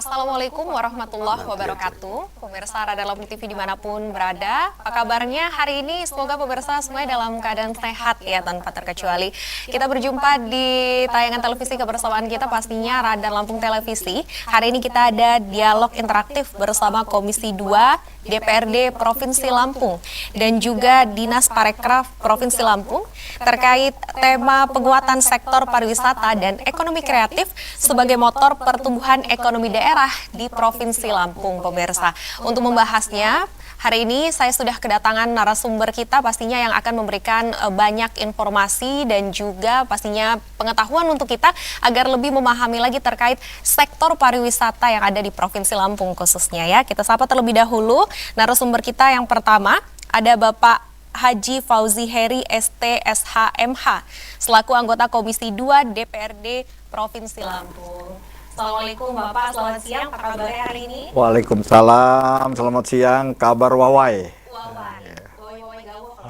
Assalamualaikum warahmatullahi wabarakatuh. Pemirsa Radar Lampung TV dimanapun berada, apa kabarnya hari ini? Semoga pemirsa semuanya dalam keadaan sehat ya tanpa terkecuali. Kita berjumpa di tayangan televisi kebersamaan kita pastinya Radar Lampung Televisi. Hari ini kita ada dialog interaktif bersama Komisi 2 DPRD Provinsi Lampung dan juga Dinas Parekraf Provinsi Lampung terkait tema penguatan sektor pariwisata dan ekonomi kreatif sebagai motor pertumbuhan ekonomi daerah di Provinsi Lampung, pemirsa. Untuk membahasnya, hari ini saya sudah kedatangan narasumber kita pastinya yang akan memberikan banyak informasi dan juga pastinya pengetahuan untuk kita agar lebih memahami lagi terkait sektor pariwisata yang ada di Provinsi Lampung khususnya ya. Kita sapa terlebih dahulu narasumber kita yang pertama, ada Bapak Haji Fauzi Heri ST.SH.MH selaku anggota Komisi 2 DPRD Provinsi Lampung. Assalamualaikum Bapak, selamat siang, apa kabarnya hari ini? Waalaikumsalam, selamat siang, kabar wawai. Wawai gawah.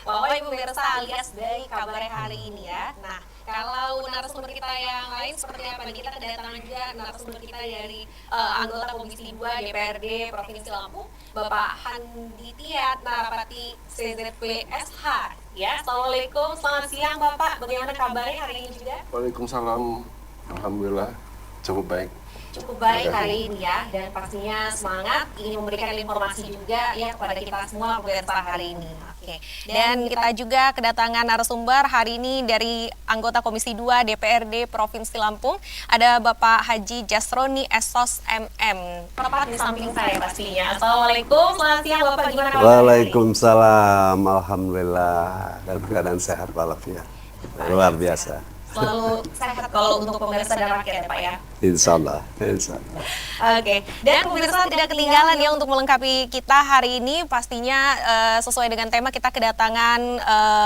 Wawai pemirsa alias dari kabarnya hari ini ya. Nah, kalau narasumber kita yang lain seperti apa nih? Kita kedatangan juga narasumber kita dari anggota Komisi 2 DPRD Provinsi Lampung, Bapak Handi Tiat Narapati CZPSH. Ya, Assalamualaikum, selamat siang Bapak. Bagaimana kabarnya hari ini juga? Waalaikumsalam, alhamdulillah cukup baik. Cukup baik hari ini ya, dan pastinya semangat ingin memberikan informasi juga ya kepada kita semua pemirsa hari ini. Oke. Dan kita juga kedatangan narasumber hari ini dari anggota Komisi 2 DPRD Provinsi Lampung, ada Bapak Haji Jasroni Esos MM. Tepat di samping saya pastinya. Assalamualaikum, selamat siang Bapak, gimana kabarnya? Waalaikumsalam, alhamdulillah dalam keadaan sehat walafiat. Luar biasa. Selalu sehat kalau untuk pemirsa dan rakyat ya Pak ya. Insya Allah, insya Allah. Oke, dan pemirsa tidak ketinggalan ya untuk melengkapi kita hari ini pastinya sesuai dengan tema kita kedatangan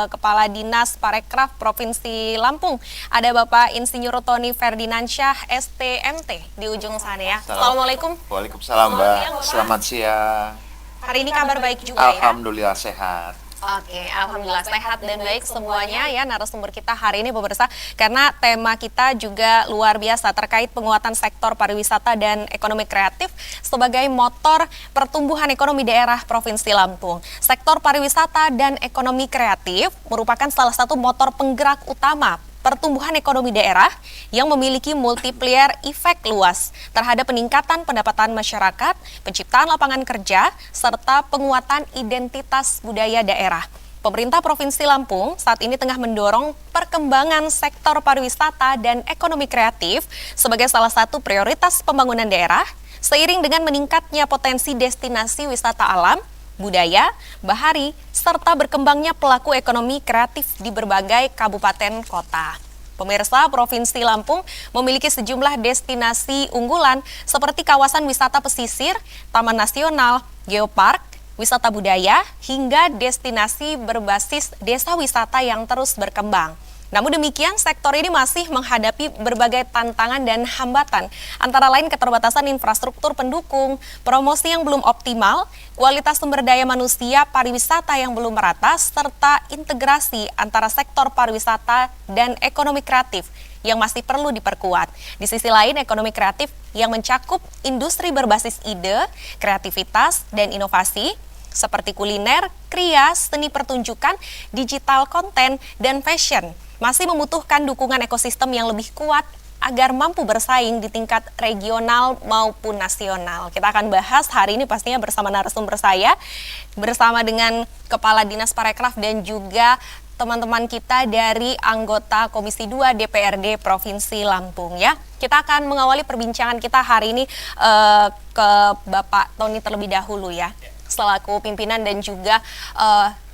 Kepala Dinas Parekraf Provinsi Lampung. Ada Bapak Insinyur Tony Ferdinansyah STMT di ujung sana ya. Assalamualaikum. Waalaikumsalam Mbak, selamat siang. Hari ini kabar baik juga ya? Alhamdulillah sehat. Oke, alhamdulillah sehat dan baik semuanya ya narasumber kita hari ini pemirsa, karena tema kita juga luar biasa terkait penguatan sektor pariwisata dan ekonomi kreatif sebagai motor pertumbuhan ekonomi daerah Provinsi Lampung. Sektor pariwisata dan ekonomi kreatif merupakan salah satu motor penggerak utama pertumbuhan ekonomi daerah yang memiliki multiplier efek luas terhadap peningkatan pendapatan masyarakat, penciptaan lapangan kerja, serta penguatan identitas budaya daerah. Pemerintah Provinsi Lampung saat ini tengah mendorong perkembangan sektor pariwisata dan ekonomi kreatif sebagai salah satu prioritas pembangunan daerah, seiring dengan meningkatnya potensi destinasi wisata alam, budaya, bahari, serta berkembangnya pelaku ekonomi kreatif di berbagai kabupaten kota. Pemirsa, Provinsi Lampung memiliki sejumlah destinasi unggulan seperti kawasan wisata pesisir, taman nasional, geopark, wisata budaya, hingga destinasi berbasis desa wisata yang terus berkembang. Namun demikian, sektor ini masih menghadapi berbagai tantangan dan hambatan, antara lain keterbatasan infrastruktur pendukung, promosi yang belum optimal, kualitas sumber daya manusia pariwisata yang belum merata, serta integrasi antara sektor pariwisata dan ekonomi kreatif yang masih perlu diperkuat. Di sisi lain, ekonomi kreatif yang mencakup industri berbasis ide, kreativitas, dan inovasi, seperti kuliner, kria, seni pertunjukan, digital konten, dan fashion, masih membutuhkan dukungan ekosistem yang lebih kuat agar mampu bersaing di tingkat regional maupun nasional. Kita akan bahas hari ini pastinya bersama narasumber saya, bersama dengan Kepala Dinas Parekraf dan juga teman-teman kita dari anggota Komisi 2 DPRD Provinsi Lampung ya. Kita akan mengawali perbincangan kita hari ini ke Bapak Tony terlebih dahulu ya, selaku pimpinan dan juga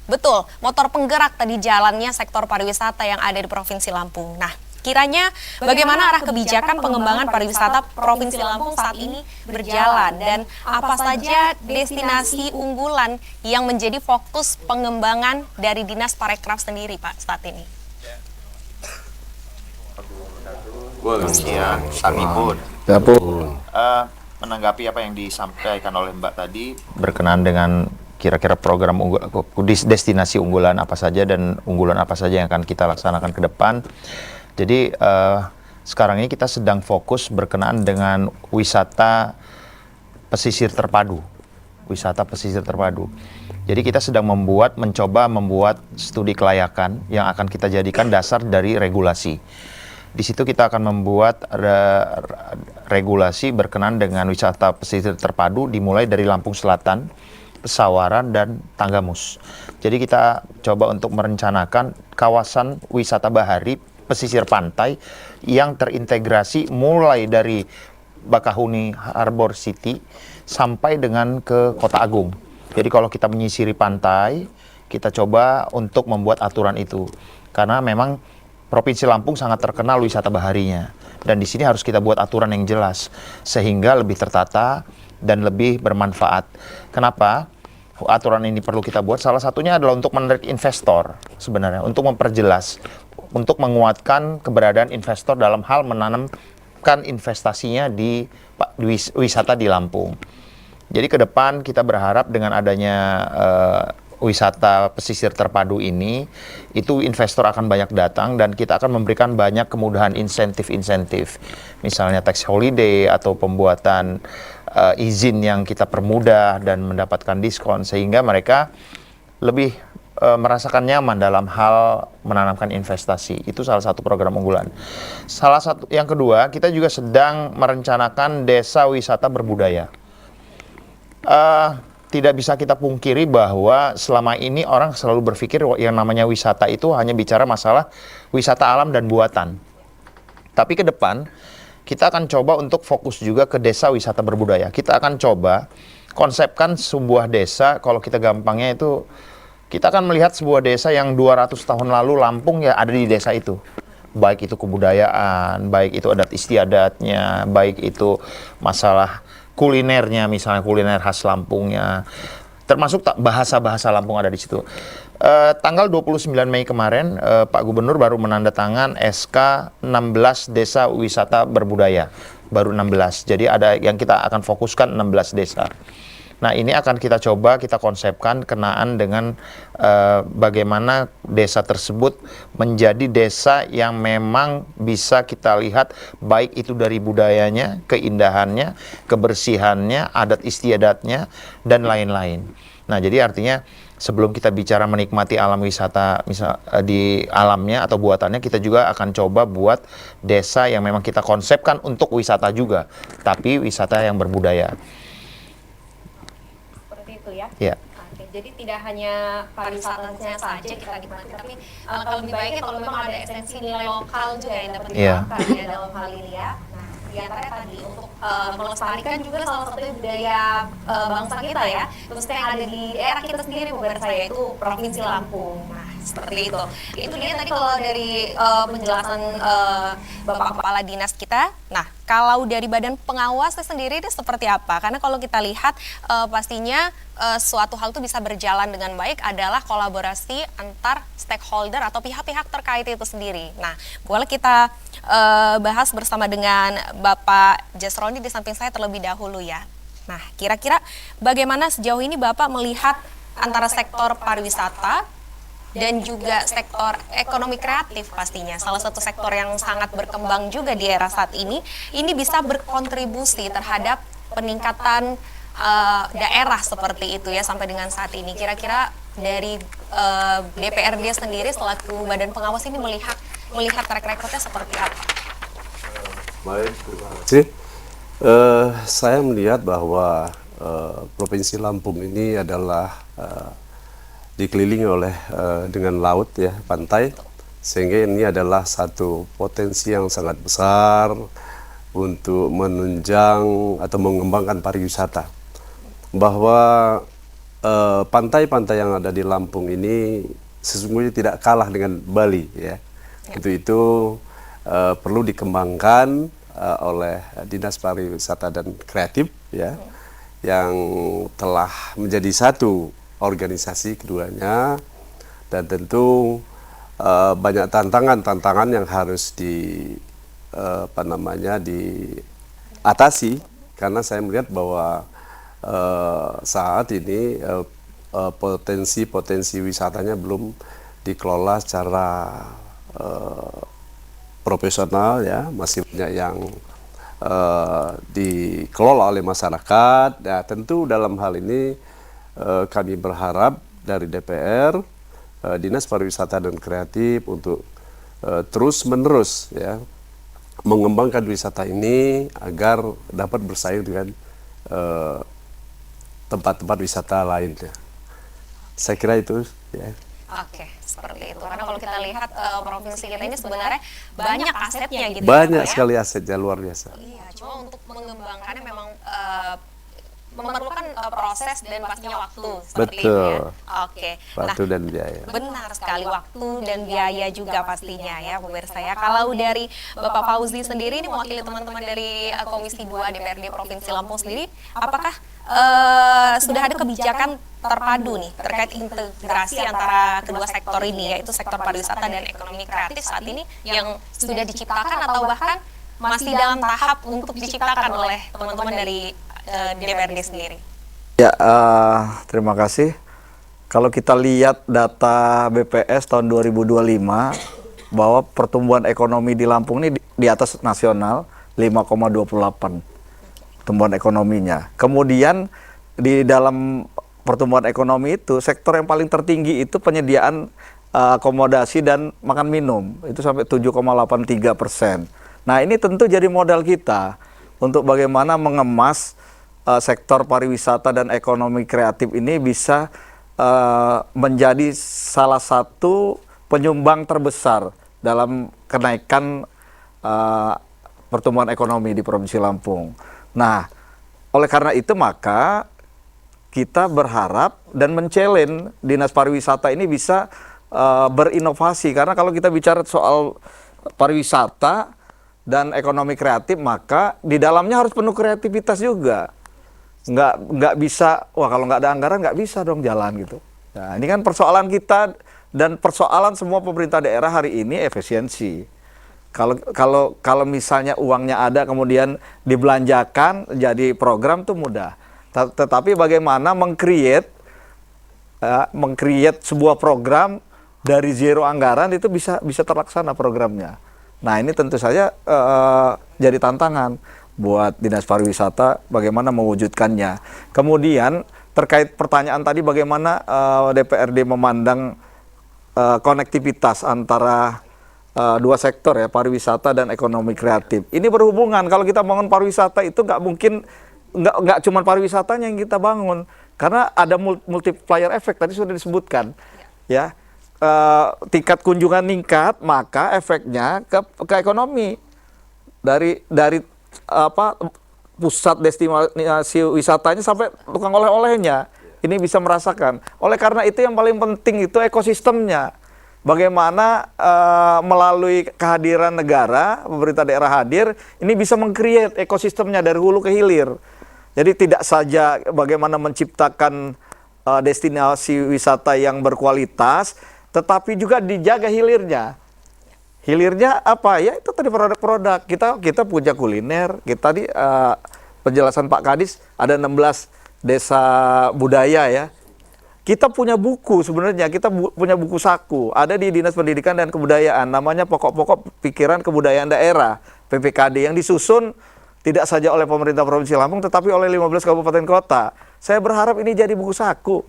betul, motor penggerak tadi jalannya sektor pariwisata yang ada di Provinsi Lampung. Nah, kiranya bagaimana arah kebijakan pengembangan pariwisata Provinsi Lampung saat ini berjalan dan apa saja destinasi unggulan yang menjadi fokus pengembangan dari Dinas Parekraf sendiri, Pak, saat ini? Siang, Samipun. Menanggapi apa yang disampaikan oleh Mbak tadi berkenaan dengan kira-kira program destinasi unggulan apa saja dan unggulan apa saja yang akan kita laksanakan ke depan. Jadi sekarang ini kita sedang fokus berkenaan dengan wisata pesisir terpadu. Wisata pesisir terpadu. Jadi kita sedang mencoba membuat studi kelayakan yang akan kita jadikan dasar dari regulasi. Di situ kita akan membuat regulasi berkenaan dengan wisata pesisir terpadu dimulai dari Lampung Selatan, Pesawaran, dan Tanggamus. Jadi kita coba untuk merencanakan kawasan wisata bahari pesisir pantai yang terintegrasi mulai dari Bakahuni Harbor City sampai dengan ke Kota Agung. Jadi kalau kita menyisiri pantai, kita coba untuk membuat aturan itu. Karena memang Provinsi Lampung sangat terkenal wisata baharinya. Dan di sini harus kita buat aturan yang jelas sehingga lebih tertata dan lebih bermanfaat. Kenapa? Aturan ini perlu kita buat. Salah satunya adalah untuk menarik investor sebenarnya, untuk memperjelas, untuk menguatkan keberadaan investor dalam hal menanamkan investasinya di wisata di Lampung. Jadi ke depan kita berharap dengan adanya wisata pesisir terpadu ini, itu investor akan banyak datang dan kita akan memberikan banyak kemudahan insentif-insentif. Misalnya tax holiday atau pembuatan izin yang kita permudah dan mendapatkan diskon sehingga mereka lebih merasakan nyaman dalam hal menanamkan investasi. Itu salah satu program unggulan. Salah satu yang kedua, kita juga sedang merencanakan desa wisata berbudaya. Tidak bisa kita pungkiri bahwa selama ini orang selalu berpikir yang namanya wisata itu hanya bicara masalah wisata alam dan buatan. Tapi ke depan kita akan coba untuk fokus juga ke desa wisata berbudaya. Kita akan coba konsepkan sebuah desa, kalau kita gampangnya itu, kita akan melihat sebuah desa yang 200 tahun lalu Lampung ya ada di desa itu. Baik itu kebudayaan, baik itu adat istiadatnya, baik itu masalah kulinernya, misalnya kuliner khas Lampungnya, termasuk bahasa-bahasa Lampung ada di situ. Tanggal 29 Mei kemarin, Pak Gubernur baru menandatangan SK 16 Desa Wisata Berbudaya, baru 16. Jadi ada yang kita akan fokuskan 16 desa. Nah ini akan kita coba, kita konsepkan kenaan dengan bagaimana desa tersebut menjadi desa yang memang bisa kita lihat baik itu dari budayanya, keindahannya, kebersihannya, adat istiadatnya, dan lain-lain. Nah jadi artinya sebelum kita bicara menikmati alam wisata misal di alamnya atau buatannya, kita juga akan coba buat desa yang memang kita konsepkan untuk wisata juga, tapi wisata yang berbudaya. Ya. Ya. Oke, jadi tidak hanya pariwisatanya saja kita nikmati, tapi kalau lebih baiknya kalau memang ada esensi nilai lokal juga yang dapat diterapkan ya dalam hal ini ya. Nah, di antaranya tadi untuk melestarikan juga salah satu budaya bangsa kita ya, khususnya yang ada di daerah kita sendiri pemirsa, yaitu Provinsi Lampung. Nah, seperti itu. Itu dia tadi kalau dari penjelasan Bapak Kepala Dinas kita. Nah, kalau dari Badan Pengawas sendiri ini seperti apa? Karena kalau kita lihat pastinya suatu hal itu bisa berjalan dengan baik adalah kolaborasi antar stakeholder atau pihak-pihak terkait itu sendiri. Nah, boleh kita bahas bersama dengan Bapak Jasroni di samping saya terlebih dahulu ya. Nah, kira-kira bagaimana sejauh ini Bapak melihat antara sektor pariwisata dan juga sektor ekonomi kreatif pastinya, salah satu sektor yang sangat berkembang juga di era saat ini bisa berkontribusi terhadap peningkatan daerah seperti itu ya sampai dengan saat ini. Kira-kira dari DPRD sendiri selaku Badan Pengawas ini melihat track recordnya seperti apa? Baik, terima kasih. Saya melihat bahwa Provinsi Lampung ini adalah dikelilingi oleh dengan laut ya, pantai, sehingga ini adalah satu potensi yang sangat besar untuk menunjang atau mengembangkan pariwisata. Bahwa pantai-pantai yang ada di Lampung ini sesungguhnya tidak kalah dengan Bali ya. Itu perlu dikembangkan oleh Dinas Pariwisata dan Kreatif ya, yang telah menjadi satu organisasi keduanya, dan tentu banyak tantangan yang harus diatasi, karena saya melihat bahwa saat ini potensi wisatanya belum dikelola secara profesional ya, masih banyak yang dikelola oleh masyarakat. Ya, tentu dalam hal ini kami berharap dari DPR, Dinas Pariwisata dan Kreatif untuk terus-menerus ya mengembangkan wisata ini agar dapat bersaing dengan tempat-tempat wisata lainnya. Saya kira itu ya. Oke, seperti itu. Karena kalau kita lihat provinsi kita ini sebenarnya banyak asetnya gitu Banyak ya, Pak, ya. sekali asetnya, luar biasa. Iya, cuma untuk mengembangkannya memang memerlukan proses dan pastinya waktu seperti itu ya. Betul. Oke. Waktu dan biaya. Benar sekali, waktu dan biaya juga pastinya ya pemirsa ya. Kalau dari Bapak Fauzi sendiri ini mewakili teman-teman dari Komisi 2 DPRD Provinsi Lampung sendiri, apakah sudah ada kebijakan terpadu nih terkait integrasi antara kedua sektor ini, yaitu sektor pariwisata dan ekonomi kreatif saat ini yang sudah diciptakan atau bahkan masih dalam tahap untuk diciptakan oleh teman-teman dari DPRD sendiri? Ya, terima kasih. Kalau kita lihat data BPS tahun 2025 bahwa pertumbuhan ekonomi di Lampung ini di atas nasional 5,28 pertumbuhan ekonominya. Kemudian di dalam pertumbuhan ekonomi itu sektor yang paling tertinggi itu penyediaan akomodasi dan makan minum itu sampai 7,83%. Nah, ini tentu jadi modal kita untuk bagaimana mengemas sektor pariwisata dan ekonomi kreatif ini bisa menjadi salah satu penyumbang terbesar dalam kenaikan pertumbuhan ekonomi di Provinsi Lampung. Nah, oleh karena itu maka kita berharap dan men-challenge Dinas Pariwisata ini bisa berinovasi, karena kalau kita bicara soal pariwisata dan ekonomi kreatif maka di dalamnya harus penuh kreativitas juga. Nggak bisa, wah kalau nggak ada anggaran nggak bisa dong jalan gitu. Nah, ini kan persoalan kita dan persoalan semua pemerintah daerah hari ini efisiensi. Kalau misalnya uangnya ada kemudian dibelanjakan jadi program tuh mudah. Tetapi bagaimana meng-create sebuah program dari zero anggaran itu bisa terlaksana programnya. Nah, ini tentu saja jadi tantangan buat Dinas Pariwisata bagaimana mewujudkannya. Kemudian terkait pertanyaan tadi bagaimana DPRD memandang konektivitas antara dua sektor ya, pariwisata dan ekonomi kreatif. Ini berhubungan. Kalau kita bangun pariwisata itu nggak mungkin nggak cuma pariwisatanya yang kita bangun, karena ada multiplier effect tadi sudah disebutkan ya. Tingkat kunjungan meningkat maka efeknya ke ekonomi dari pusat destinasi wisatanya sampai tukang oleh-olehnya ini bisa merasakan. Oleh karena itu yang paling penting itu ekosistemnya. Bagaimana melalui kehadiran negara, pemerintah daerah hadir, ini bisa meng-create ekosistemnya dari hulu ke hilir. Jadi tidak saja bagaimana menciptakan destinasi wisata yang berkualitas, tetapi juga dijaga hilirnya. Hilirnya apa ya, itu tadi produk-produk kita punya kuliner. Kita di penjelasan Pak Kadis ada 16 desa budaya ya. Kita punya buku sebenarnya, kita punya buku saku ada di Dinas Pendidikan dan Kebudayaan, namanya Pokok-Pokok Pikiran Kebudayaan Daerah PPKD, yang disusun tidak saja oleh pemerintah Provinsi Lampung tetapi oleh 15 kabupaten kota. Saya berharap ini jadi buku saku.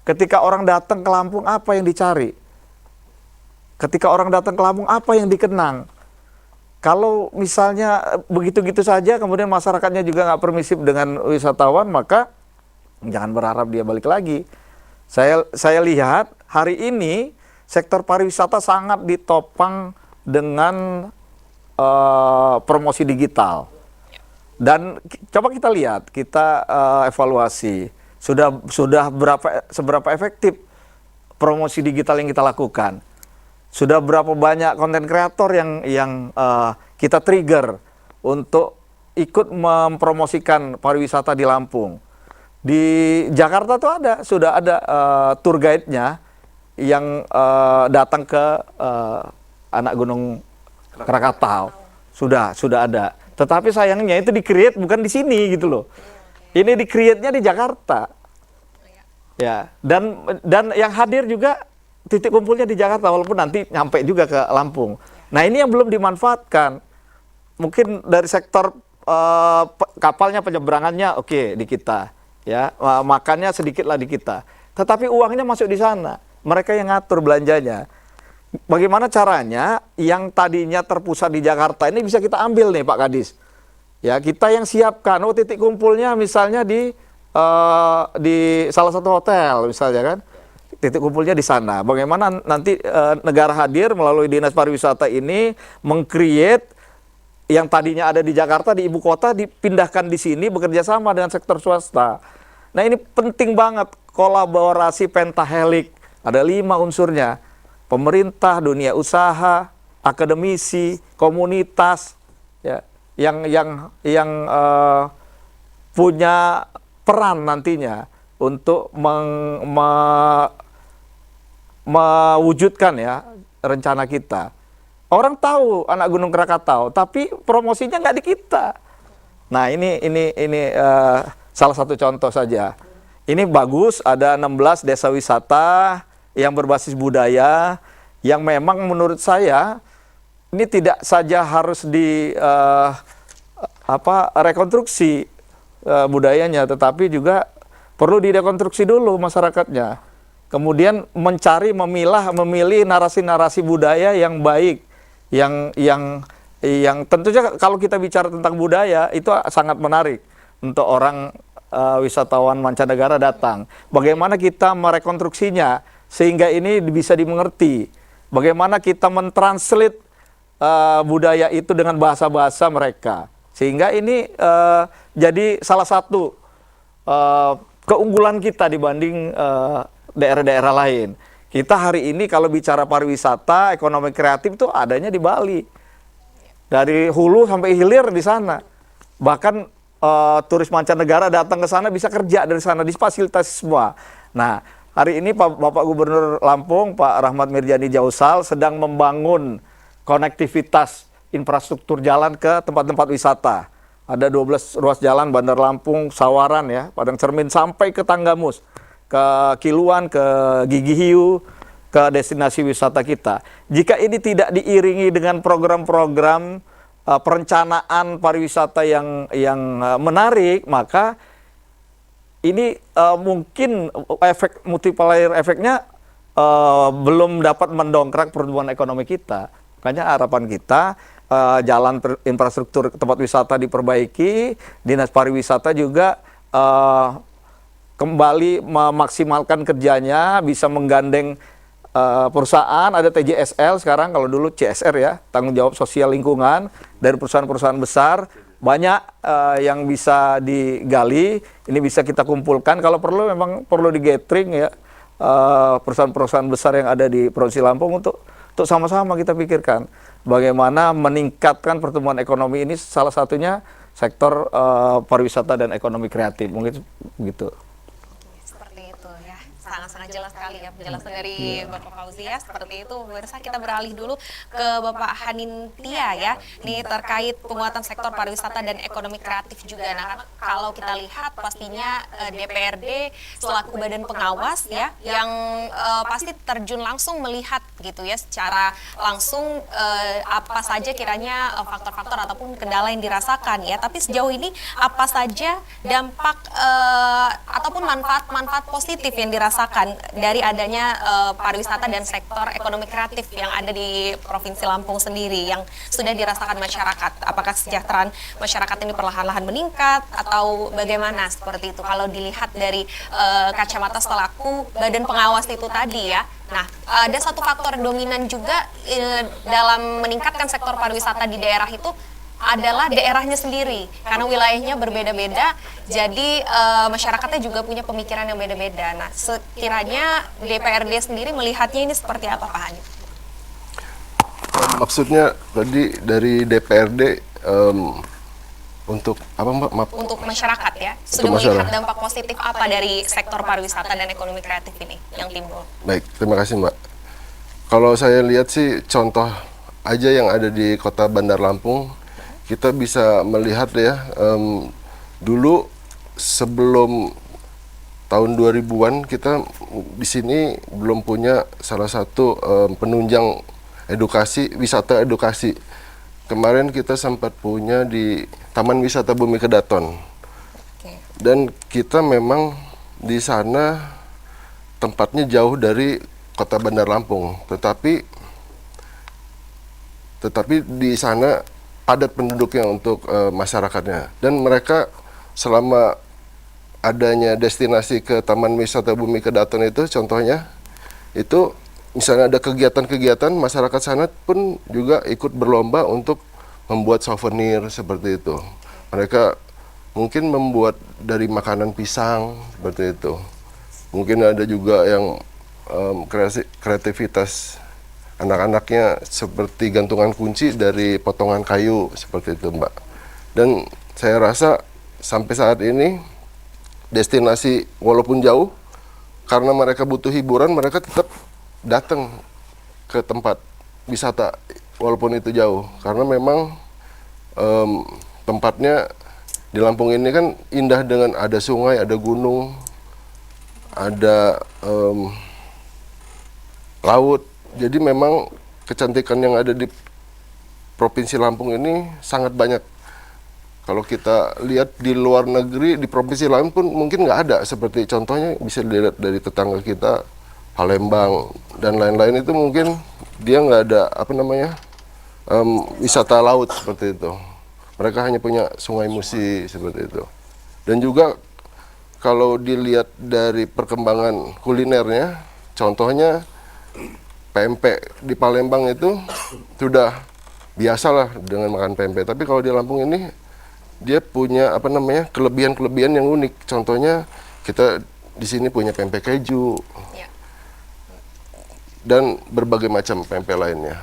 Ketika orang datang ke Lampung apa yang dicari? Ketika orang datang ke Lampung, apa yang dikenang? Kalau misalnya begitu-gitu saja, kemudian masyarakatnya juga nggak permisif dengan wisatawan, maka jangan berharap dia balik lagi. Saya lihat hari ini sektor pariwisata sangat ditopang dengan promosi digital. Dan coba kita lihat, kita evaluasi sudah seberapa efektif promosi digital yang kita lakukan. Sudah berapa banyak konten kreator yang kita trigger untuk ikut mempromosikan pariwisata di Lampung. Di Jakarta tuh sudah ada tour guide-nya yang datang ke anak Gunung Krakatau. Sudah ada. Tetapi sayangnya itu di-create bukan di sini gitu loh. Ini di-create-nya di Jakarta. Ya, dan yang hadir juga titik kumpulnya di Jakarta, walaupun nanti nyampe juga ke Lampung. Nah ini yang belum dimanfaatkan. Mungkin dari sektor kapalnya, penyeberangannya oke di kita, ya makannya sedikitlah di kita. Tetapi uangnya masuk di sana. Mereka yang ngatur belanjanya. Bagaimana caranya yang tadinya terpusat di Jakarta ini bisa kita ambil nih Pak Kadis. Ya kita yang siapkan. Oh titik kumpulnya misalnya di salah satu hotel misalnya kan. Titik kumpulnya di sana. Bagaimana nanti negara hadir melalui Dinas Pariwisata ini meng-create yang tadinya ada di Jakarta, di ibu kota, dipindahkan di sini bekerja sama dengan sektor swasta. Nah ini penting banget kolaborasi pentahelik. Ada 5 unsurnya. Pemerintah, dunia usaha, akademisi, komunitas, ya, yang punya peran nantinya untuk mewujudkan ya rencana kita. Orang tahu anak Gunung Krakatau, tapi promosinya nggak di kita. Nah ini salah satu contoh saja. Ini bagus, ada 16 desa wisata yang berbasis budaya, yang memang menurut saya ini tidak saja harus rekonstruksi budayanya, tetapi juga perlu direkonstruksi dulu masyarakatnya. Kemudian memilih narasi-narasi budaya yang baik. Yang tentunya kalau kita bicara tentang budaya itu sangat menarik untuk orang wisatawan mancanegara datang. Bagaimana kita merekonstruksinya sehingga ini bisa dimengerti. Bagaimana kita mentranslate budaya itu dengan bahasa-bahasa mereka. Sehingga ini jadi salah satu keunggulan kita dibanding daerah-daerah lain. Kita hari ini kalau bicara pariwisata, ekonomi kreatif itu adanya di Bali. Dari hulu sampai hilir di sana. Bahkan turis mancanegara datang ke sana bisa kerja dari sana, difasilitasi semua. Nah, hari ini Bapak Gubernur Lampung, Pak Rahmat Mirjani Jausal sedang membangun konektivitas infrastruktur jalan ke tempat-tempat wisata. Ada 12 ruas jalan Bandar Lampung, Sawaran ya, Padang Cermin sampai ke Tanggamus, ke Kiluan, ke Gigi Hiu, ke destinasi wisata kita. Jika ini tidak diiringi dengan program-program perencanaan pariwisata yang menarik, maka ini mungkin efek multiplier efeknya belum dapat mendongkrak pertumbuhan ekonomi kita. Makanya harapan kita jalan infrastruktur tempat wisata diperbaiki, Dinas Pariwisata juga kembali memaksimalkan kerjanya, bisa menggandeng perusahaan, ada TJSL sekarang, kalau dulu CSR ya, tanggung jawab sosial lingkungan, dari perusahaan-perusahaan besar, banyak yang bisa digali, ini bisa kita kumpulkan, kalau perlu memang perlu di-gathering ya, perusahaan-perusahaan besar yang ada di Provinsi Lampung untuk sama-sama kita pikirkan, bagaimana meningkatkan pertumbuhan ekonomi ini, salah satunya sektor pariwisata dan ekonomi kreatif, mungkin begitu. Sangat-sangat jelas sekali ya penjelasan dari Bapak Fauzi ya, seperti itu. Pemirsa, kita beralih dulu ke Bapak Hanintia ya, ini terkait penguatan sektor pariwisata dan ekonomi kreatif juga. Nah, kalau kita lihat pastinya DPRD selaku badan pengawas ya, yang pasti terjun langsung melihat gitu ya, secara langsung apa saja kiranya faktor-faktor ataupun kendala yang dirasakan ya. Tapi sejauh ini apa saja dampak ataupun manfaat-manfaat positif yang dirasakan dari adanya pariwisata dan sektor ekonomi kreatif yang ada di Provinsi Lampung sendiri yang sudah dirasakan masyarakat? Apakah kesejahteraan masyarakat ini perlahan-lahan meningkat atau bagaimana seperti itu kalau dilihat dari kacamata selaku badan pengawas itu tadi ya? Nah, ada satu faktor dominan juga dalam meningkatkan sektor pariwisata di daerah itu adalah daerahnya sendiri, karena wilayahnya berbeda-beda, jadi masyarakatnya juga punya pemikiran yang beda-beda. Nah, sekiranya DPRD sendiri melihatnya ini seperti apa, Pak Hanif? Maksudnya tadi dari DPRD untuk apa, Mbak? Maaf. Untuk masyarakat ya, sudah melihat dampak positif apa dari sektor pariwisata dan ekonomi kreatif ini yang timbul? Baik, terima kasih Mbak. Kalau saya lihat sih contoh aja yang ada di Kota Bandar Lampung, kita bisa melihat ya, dulu sebelum tahun 2000-an kita di sini belum punya salah satu penunjang wisata edukasi. Kemarin kita sempat punya di Taman Wisata Bumi Kedaton. Oke. Dan kita memang di sana tempatnya jauh dari kota Bandar Lampung, tetapi di sana padat penduduknya untuk masyarakatnya, dan mereka selama adanya destinasi ke Taman Wisata Bumi Kedaton itu, contohnya itu misalnya ada kegiatan-kegiatan, masyarakat sana pun juga ikut berlomba untuk membuat souvenir seperti itu. Mereka mungkin membuat dari makanan pisang seperti itu. Mungkin ada juga yang kreativitas anak-anaknya seperti gantungan kunci dari potongan kayu seperti itu, Mbak. Dan saya rasa sampai saat ini destinasi walaupun jauh, karena mereka butuh hiburan, mereka tetap datang ke tempat wisata walaupun itu jauh. Karena memang tempatnya di Lampung ini kan indah dengan ada sungai, ada gunung, ada laut. Jadi memang kecantikan yang ada di Provinsi Lampung ini sangat banyak. Kalau kita lihat di luar negeri, di provinsi lain pun mungkin nggak ada. Seperti contohnya bisa dilihat dari tetangga kita, Palembang dan lain-lain, itu mungkin dia nggak ada wisata laut seperti itu. Mereka hanya punya Sungai Musi seperti itu. Dan juga kalau dilihat dari perkembangan kulinernya, contohnya pempek di Palembang itu sudah biasalah dengan makan pempek. Tapi kalau di Lampung ini dia punya kelebihan-kelebihan yang unik. Contohnya kita di sini punya pempek keju Ya. dan berbagai macam pempek lainnya.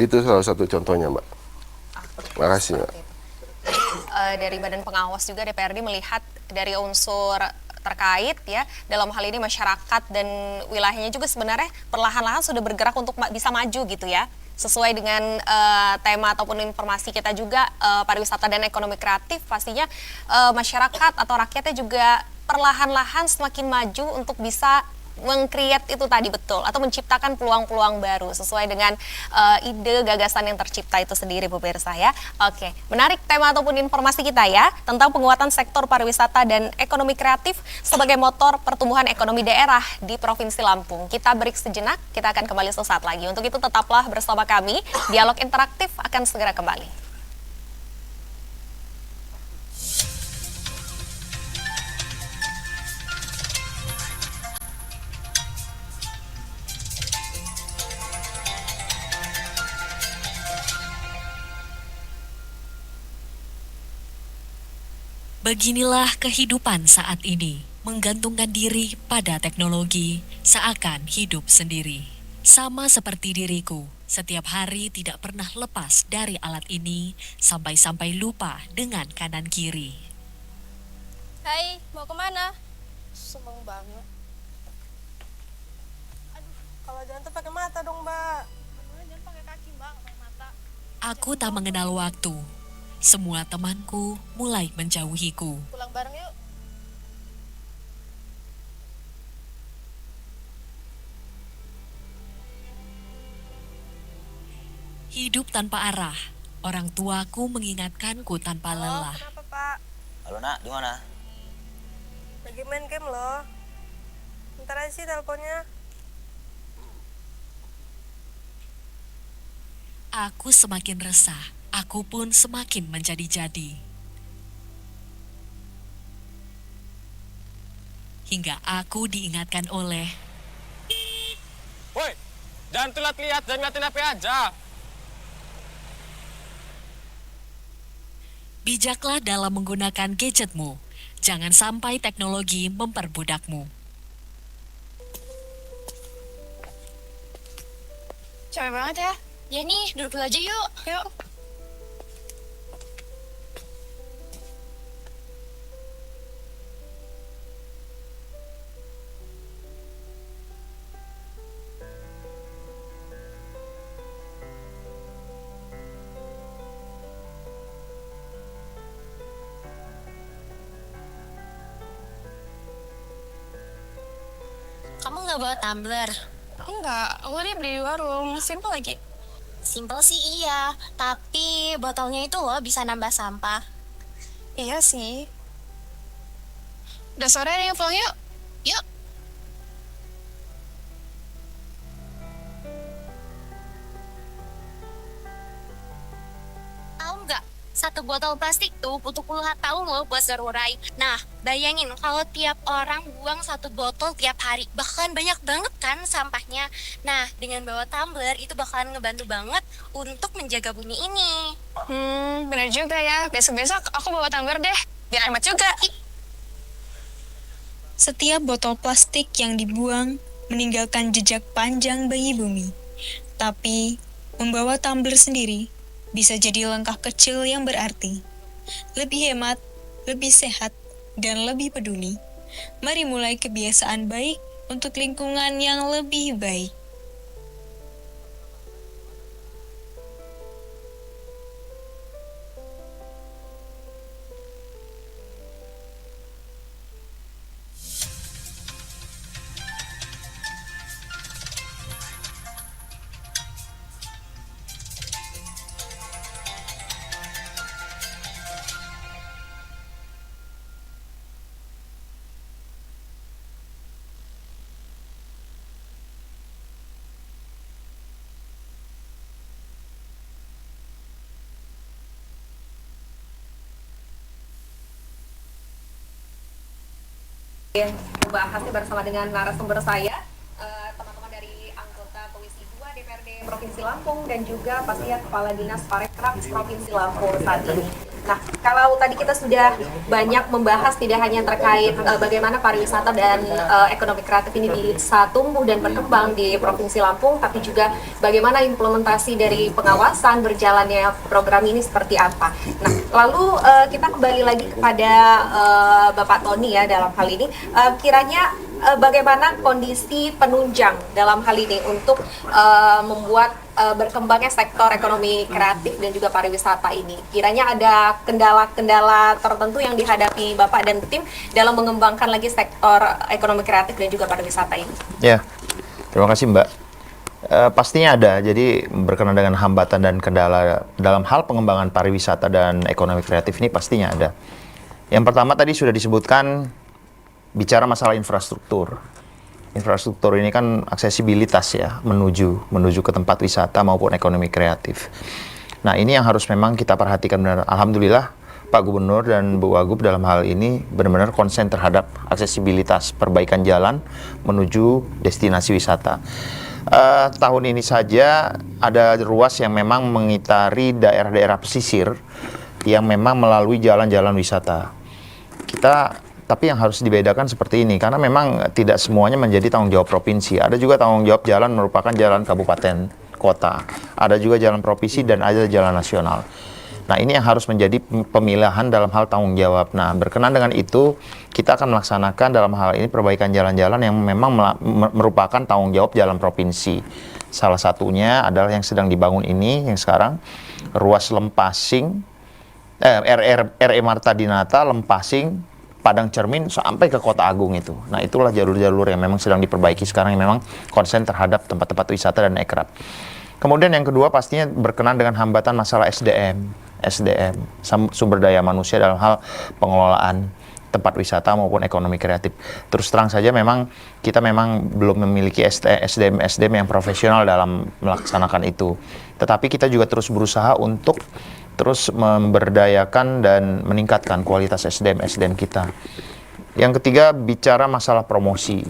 Itu salah satu contohnya, Mbak. Makasih, Mbak. Dari Badan Pengawas juga DPRD melihat dari unsur terkait ya, dalam hal ini masyarakat dan wilayahnya juga sebenarnya perlahan-lahan sudah bergerak untuk bisa maju gitu ya, sesuai dengan tema ataupun informasi kita juga, pariwisata dan ekonomi kreatif. Pastinya masyarakat atau rakyatnya juga perlahan-lahan semakin maju untuk bisa meng-create itu tadi, betul, atau menciptakan peluang-peluang baru sesuai dengan ide gagasan yang tercipta itu sendiri, Bu pemirsa ya. Oke, menarik tema ataupun informasi kita ya tentang penguatan sektor pariwisata dan ekonomi kreatif sebagai motor pertumbuhan ekonomi daerah di Provinsi Lampung. Kita break sejenak, kita akan kembali sesaat lagi. Untuk itu tetaplah bersama kami, Dialog Interaktif akan segera kembali. Beginilah kehidupan saat ini, menggantungkan diri pada teknologi, seakan hidup sendiri. Sama seperti diriku, setiap hari tidak pernah lepas dari alat ini, sampai-sampai lupa dengan kanan kiri. Hai, mau kemana? Seneng banget. Aduh, kalau jalan tuh pakai mata dong, Mbak. Jangan pakai kaki, Mbak, pakai mata. Aku tak mengenal waktu. Semua temanku mulai menjauhiku. Pulang bareng yuk. Hidup tanpa arah. Orang tuaku mengingatkanku tanpa lelah. Kenapa, Pak? Halo nak, di mana? Lagi main game loh. Ntar aja sih teleponnya. Aku semakin resah. Aku pun semakin menjadi-jadi. Hingga aku diingatkan oleh... Woi, jangan telat lihat dan ngeliatin HP aja. Bijaklah dalam menggunakan gadgetmu. Jangan sampai teknologi memperbudakmu. Capek banget ya. Ya nih, duduk dulu aja yuk. Yuk. Kamu nggak bawa tumbler? Enggak, aku tadi beli di warung. Simple lagi. Simpel sih iya, tapi botolnya itu loh bisa nambah sampah. Iya sih. Udah sore nih, pulang yuk. Yuk. Tahu nggak? Satu botol plastik tuh butuh puluhan tahun loh buat terurai. Nah, bayangin kalau tiap orang buang satu botol tiap hari, bahkan banyak banget kan sampahnya. Nah, dengan bawa tumbler itu bakalan ngebantu banget untuk menjaga bumi ini. Bener juga ya. Besok-besok aku bawa tumbler deh. Biar hemat juga. Setiap botol plastik yang dibuang meninggalkan jejak panjang bagi bumi. Tapi, membawa tumbler sendiri bisa jadi langkah kecil yang berarti. Lebih hemat, lebih sehat, dan lebih peduli. Mari mulai kebiasaan baik untuk lingkungan yang lebih baik. Membahasnya bersama dengan narasumber saya, teman-teman dari anggota Komisi 2 DPRD Provinsi Lampung dan juga pastinya Kepala Dinas Parekraf Provinsi Lampung saat ini. Nah, kalau tadi kita sudah banyak membahas tidak hanya terkait bagaimana pariwisata dan ekonomi kreatif ini bisa tumbuh dan berkembang di Provinsi Lampung, tapi juga bagaimana implementasi dari pengawasan berjalannya program ini seperti apa. Nah, lalu kita kembali lagi kepada Bapak Tony ya dalam hal ini, kiranya bagaimana kondisi penunjang dalam hal ini untuk membuat berkembangnya sektor ekonomi kreatif dan juga pariwisata ini. Kiranya ada kendala-kendala tertentu yang dihadapi Bapak dan tim dalam mengembangkan lagi sektor ekonomi kreatif dan juga pariwisata ini. Ya, terima kasih Mbak. Pastinya ada, jadi berkenaan dengan hambatan dan kendala dalam hal pengembangan pariwisata dan ekonomi kreatif ini pastinya ada. Yang pertama tadi sudah disebutkan, bicara masalah infrastruktur. Infrastruktur ini kan aksesibilitas ya, menuju ke tempat wisata maupun ekonomi kreatif. Nah, ini yang harus memang kita perhatikan benar. Alhamdulillah Pak Gubernur dan Bu Wagub dalam hal ini benar-benar konsen terhadap aksesibilitas, perbaikan jalan menuju destinasi wisata. Tahun ini saja ada ruas yang memang mengitari daerah-daerah pesisir yang memang melalui jalan-jalan wisata. Tapi yang harus dibedakan seperti ini, karena memang tidak semuanya menjadi tanggung jawab provinsi. Ada juga tanggung jawab jalan merupakan jalan kabupaten, kota. Ada juga jalan provinsi dan ada jalan nasional. Nah, ini yang harus menjadi pemilahan dalam hal tanggung jawab. Nah, berkenan dengan itu, kita akan melaksanakan dalam hal ini perbaikan jalan-jalan yang memang merupakan tanggung jawab jalan provinsi. Salah satunya adalah yang sedang dibangun ini, yang sekarang, ruas Lempasing, RE Marta Dinata, Lempasing, Padang Cermin sampai ke Kota Agung itu. Nah, itulah jalur-jalur yang memang sedang diperbaiki sekarang, yang memang konsen terhadap tempat-tempat wisata dan ekrab. Kemudian yang kedua pastinya berkenaan dengan hambatan masalah SDM, sumber daya manusia dalam hal pengelolaan tempat wisata maupun ekonomi kreatif. Terus terang saja memang kita memang belum memiliki SDM yang profesional dalam melaksanakan itu. Tetapi kita juga terus berusaha untuk terus memberdayakan dan meningkatkan kualitas SDM kita. Yang ketiga, bicara masalah promosi.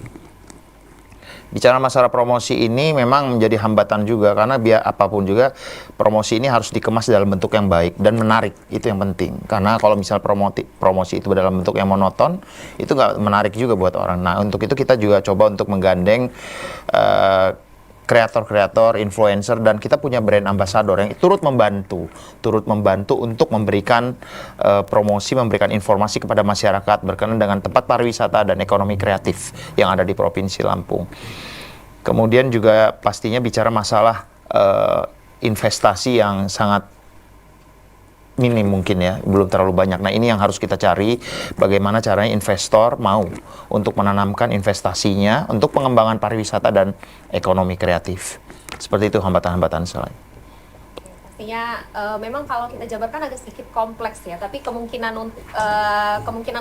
Bicara masalah promosi ini memang menjadi hambatan juga, karena biar apapun juga promosi ini harus dikemas dalam bentuk yang baik dan menarik, itu yang penting. Karena kalau misal promosi itu dalam bentuk yang monoton, itu nggak menarik juga buat orang. Nah, untuk itu kita juga coba untuk menggandeng kreator-kreator, influencer, dan kita punya brand ambassador yang turut membantu untuk memberikan promosi, memberikan informasi kepada masyarakat berkenaan dengan tempat pariwisata dan ekonomi kreatif yang ada di Provinsi Lampung. Kemudian juga pastinya bicara masalah investasi yang sangat minim mungkin ya, belum terlalu banyak. Nah, ini yang harus kita cari, bagaimana caranya investor mau untuk menanamkan investasinya untuk pengembangan pariwisata dan ekonomi kreatif. Seperti itu hambatan-hambatan selain. Pastinya memang kalau kita jabarkan agak sedikit kompleks ya, tapi kemungkinan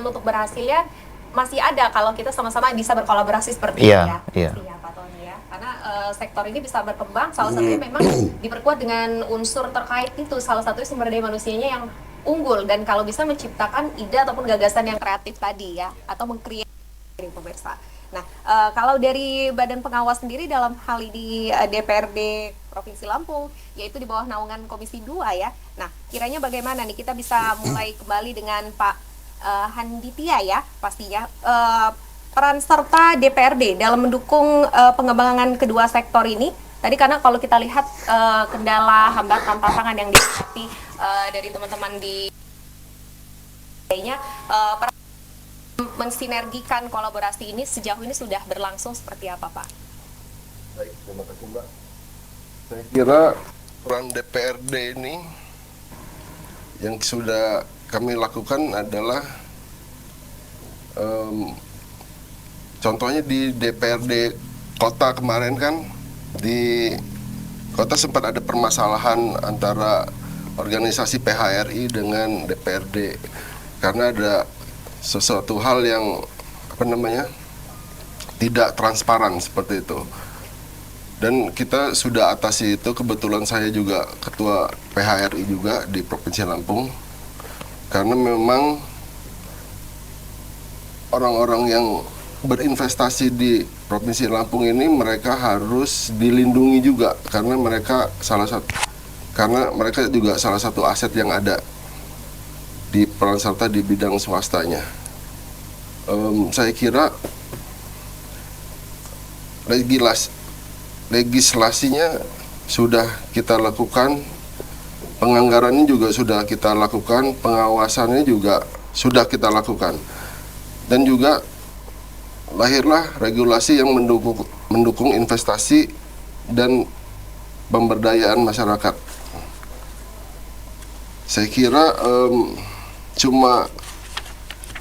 untuk berhasilnya masih ada kalau kita sama-sama bisa berkolaborasi seperti Iya, ini ya. iya. Pastinya Pak Tony ya. Karena sektor ini bisa berkembang, salah satunya memang diperkuat dengan unsur terkait itu, salah satunya sumber daya manusianya yang unggul, dan kalau bisa menciptakan ide ataupun gagasan yang kreatif tadi ya, atau mengkreasi pemirsa. Nah, kalau dari Badan Pengawas sendiri dalam hal ini DPRD Provinsi Lampung, yaitu di bawah naungan Komisi 2 ya. Nah, kiranya bagaimana nih kita bisa mulai kembali dengan Pak Handitia ya, pastinya peran serta DPRD dalam mendukung pengembangan kedua sektor ini. Tadi karena kalau kita lihat kendala, hambatan, tantangan yang dihadapi dari teman-teman di kayaknya mensinergikan kolaborasi ini sejauh ini sudah berlangsung seperti apa, Pak? Baik, terima kasih Mbak. Saya kira peran DPRD ini yang sudah kami lakukan adalah contohnya di DPRD kota kemarin kan, di kota sempat ada permasalahan antara organisasi PHRI dengan DPRD karena ada sesuatu hal yang tidak transparan seperti itu, dan kita sudah atasi itu. Kebetulan saya juga ketua PHRI juga di Provinsi Lampung, karena memang orang-orang yang berinvestasi di Provinsi Lampung ini mereka harus dilindungi juga, karena mereka juga salah satu aset yang ada di peran serta di bidang swastanya. Saya kira legislasinya sudah kita lakukan, penganggarannya juga sudah kita lakukan, pengawasannya juga sudah kita lakukan, dan juga lahirlah regulasi yang mendukung investasi dan pemberdayaan masyarakat. Saya kira cuma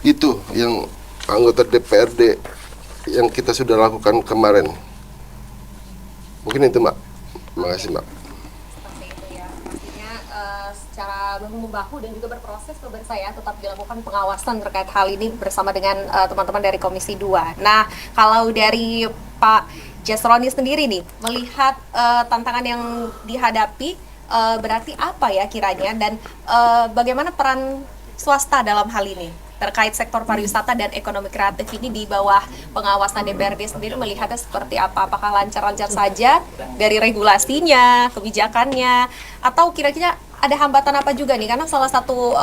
itu yang anggota DPRD yang kita sudah lakukan kemarin. Mungkin itu, Mbak. Terima kasih, Mbak. Seperti itu ya. Pastinya secara bahu-membahu dan juga berproses pemirsa ya, tetap dilakukan pengawasan terkait hal ini bersama dengan teman-teman dari Komisi 2. Nah, kalau dari Pak Jasroni sendiri nih, melihat tantangan yang dihadapi, berarti apa ya kiranya, dan bagaimana peran swasta dalam hal ini terkait sektor pariwisata dan ekonomi kreatif ini di bawah pengawasan DPRD sendiri melihatnya seperti apa? Apakah lancar-lancar saja dari regulasinya, kebijakannya, atau kira-kira ada hambatan apa juga nih? Karena salah satu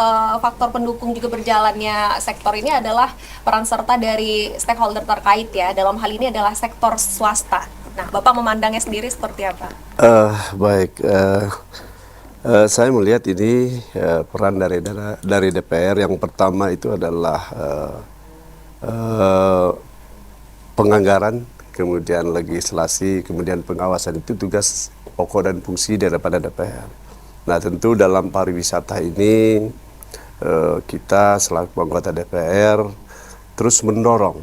faktor pendukung juga berjalannya sektor ini adalah peran serta dari stakeholder terkait ya. Dalam hal ini adalah sektor swasta. Nah, Bapak memandangnya sendiri seperti apa? Baik. Saya melihat ini peran dari DPR yang pertama itu adalah penganggaran, kemudian legislasi, kemudian pengawasan. Itu tugas pokok dan fungsi daripada DPR. Nah, tentu dalam pariwisata ini kita selaku anggota DPR terus mendorong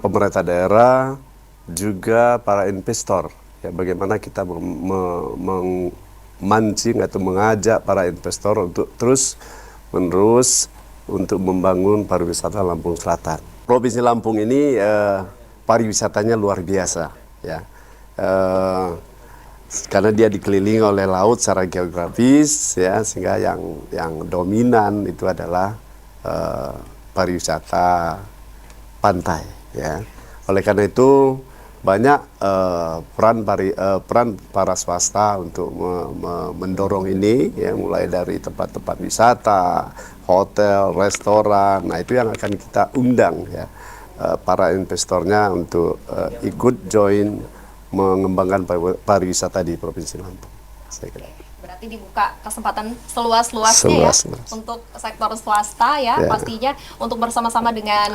pemerintah daerah juga para investor. Ya, bagaimana kita memancing atau mengajak para investor untuk terus-menerus untuk membangun pariwisata Lampung Selatan. Provinsi Lampung ini pariwisatanya luar biasa, ya, karena dia dikelilingi oleh laut secara geografis, ya, sehingga yang dominan itu adalah pariwisata pantai, ya. Oleh karena itu banyak peran para swasta untuk mendorong ini, ya, mulai dari tempat-tempat wisata, hotel, restoran. Nah, itu yang akan kita undang, ya, para investornya untuk ikut join mengembangkan pariwisata di Provinsi Lampung. Saya kira. Berarti dibuka kesempatan seluas-luasnya ya untuk sektor swasta ya, pastinya untuk bersama-sama dengan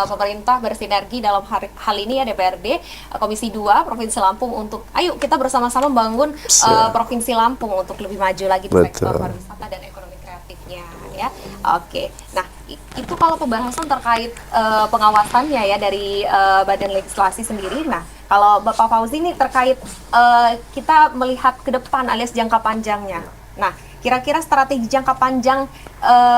pemerintah bersinergi dalam hal ini ya, DPRD, Komisi 2 Provinsi Lampung, untuk ayo kita bersama-sama membangun Provinsi Lampung untuk lebih maju lagi di sektor pariwisata dan ekonomi kreatifnya ya. Oke. Nah, itu kalau pembahasan terkait pengawasannya ya dari Badan Legislasi sendiri. Nah, Kalau Bapak Fauzi ini terkait kita melihat ke depan alias jangka panjangnya. Nah, kira-kira strategi jangka panjang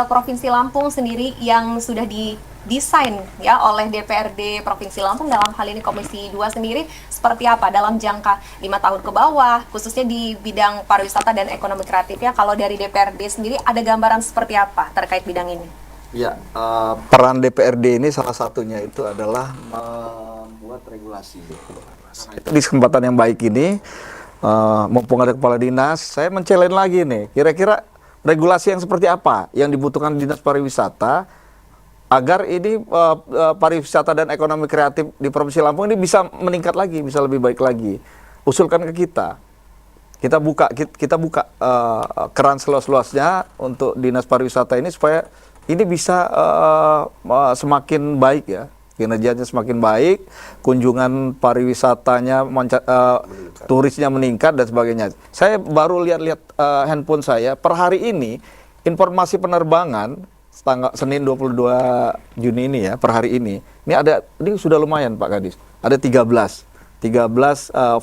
Provinsi Lampung sendiri yang sudah didesain ya oleh DPRD Provinsi Lampung dalam hal ini Komisi 2 sendiri seperti apa dalam jangka 5 tahun ke bawah, khususnya di bidang pariwisata dan ekonomi kreatif ya. Kalau dari DPRD sendiri ada gambaran seperti apa terkait bidang ini? Ya, peran DPRD ini salah satunya itu adalah membuat regulasi. Itu di kesempatan yang baik ini, mumpung ada kepala dinas, saya men-challenge lagi nih, kira-kira regulasi yang seperti apa yang dibutuhkan dinas pariwisata agar ini pariwisata dan ekonomi kreatif di Provinsi Lampung ini bisa meningkat lagi, bisa lebih baik lagi. Usulkan ke kita. Kita buka keran seluas-luasnya untuk dinas pariwisata ini supaya ini bisa semakin baik ya. Kinerjanya semakin baik, kunjungan pariwisatanya, turisnya meningkat dan sebagainya. Saya baru lihat handphone saya, per hari ini informasi penerbangan tanggal Senin 22 Juni ini ya, per hari ini sudah lumayan Pak Kadis. Ada 13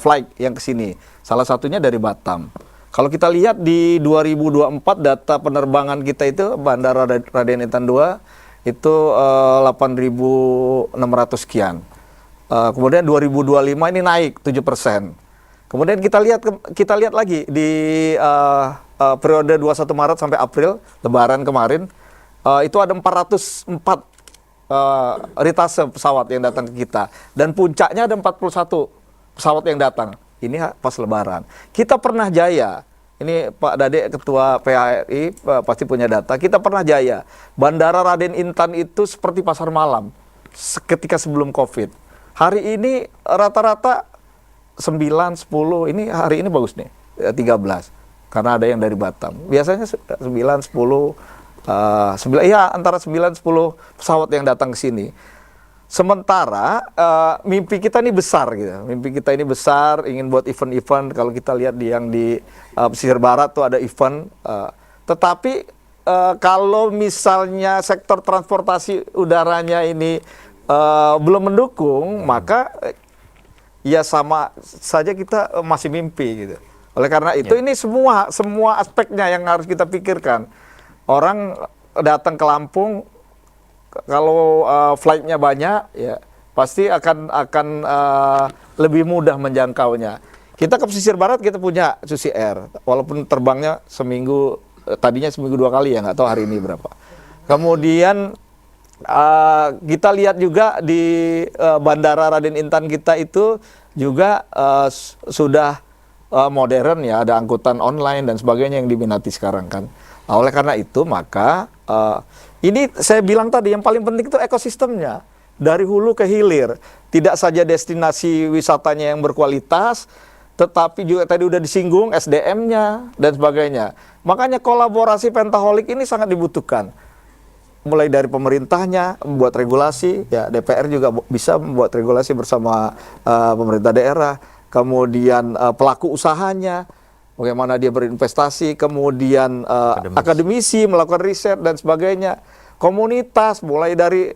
flight yang ke sini. Salah satunya dari Batam. Kalau kita lihat di 2024 data penerbangan kita itu Bandara Raden Intan II itu 8.600 sekian. Kemudian 2025 ini naik 7%. Kemudian kita lihat lagi di periode 21 Maret sampai April Lebaran kemarin itu ada 404 ritase pesawat yang datang ke kita dan puncaknya ada 41 pesawat yang datang. Ini pas Lebaran. Kita pernah jaya. Ini Pak Dade Ketua PHRI pasti punya data. Kita pernah jaya. Bandara Raden Intan itu seperti pasar malam ketika sebelum Covid. Hari ini rata-rata 9, 10. Ini hari ini bagus nih 13. Karena ada yang dari Batam. Biasanya 9, 10 antara 9, 10 pesawat yang datang ke sini. Sementara mimpi kita ini besar gitu. Mimpi kita ini besar, ingin buat event-event. Kalau kita lihat di pesisir barat tuh ada event. Tetapi kalau misalnya sektor transportasi udaranya ini belum mendukung, maka ya sama saja kita masih mimpi gitu. Oleh karena itu ini semua aspeknya yang harus kita pikirkan. Orang datang ke Lampung kalau flightnya banyak, ya pasti akan lebih mudah menjangkaunya. Kita ke pesisir barat kita punya Susi Air, walaupun terbangnya tadinya seminggu 2 kali ya, nggak tahu hari ini berapa. Kemudian kita lihat juga di Bandara Raden Intan kita itu juga sudah modern ya, ada angkutan online dan sebagainya yang diminati sekarang kan. Nah, oleh karena itu maka ini saya bilang tadi yang paling penting itu ekosistemnya dari hulu ke hilir. Tidak saja destinasi wisatanya yang berkualitas, tetapi juga tadi udah disinggung SDM-nya dan sebagainya. Makanya kolaborasi Pentaholik ini sangat dibutuhkan. Mulai dari pemerintahnya membuat regulasi, ya DPR juga bisa membuat regulasi bersama pemerintah daerah. Kemudian pelaku usahanya, bagaimana dia berinvestasi, kemudian akademisi melakukan riset dan sebagainya, komunitas mulai dari